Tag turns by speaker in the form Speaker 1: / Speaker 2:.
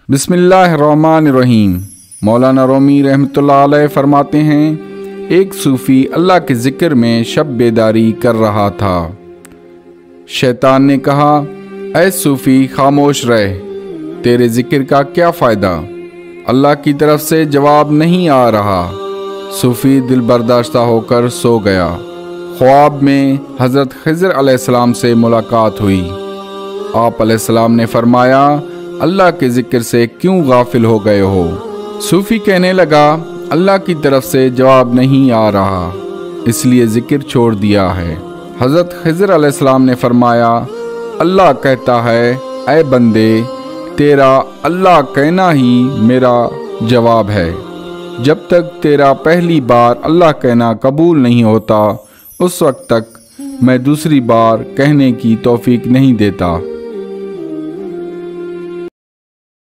Speaker 1: बिस्मिल्लाहिर्रहमानिर्रहीम। मौलाना रूमी रहमतुल्लाह अलैह फरमाते हैं, एक सूफ़ी अल्लाह के ज़िक्र में शब बेदारी कर रहा था। शैतान ने कहा, ऐ सूफ़ी खामोश रह, तेरे ज़िक्र का क्या फ़ायदा, अल्लाह की तरफ से जवाब नहीं आ रहा। सूफ़ी दिल बर्दाश्ता होकर सो गया। ख्वाब में हज़रत खिज़र अलैहिस्सलाम से मुलाकात हुई। आप अलैहिस्सलाम ने फरमाया, अल्लाह के ज़िक्र से क्यों गाफिल हो गए हो। सूफ़ी कहने लगा, अल्लाह की तरफ से जवाब नहीं आ रहा, इसलिए ज़िक्र छोड़ दिया है। हज़रत खिज़र अलैहिस्सलाम ने फरमाया, अल्लाह कहता है, ऐ बंदे, तेरा अल्लाह कहना ही मेरा जवाब है। जब तक तेरा पहली बार अल्लाह कहना कबूल नहीं होता, उस वक्त तक मैं दूसरी बार कहने की तौफीक नहीं देता।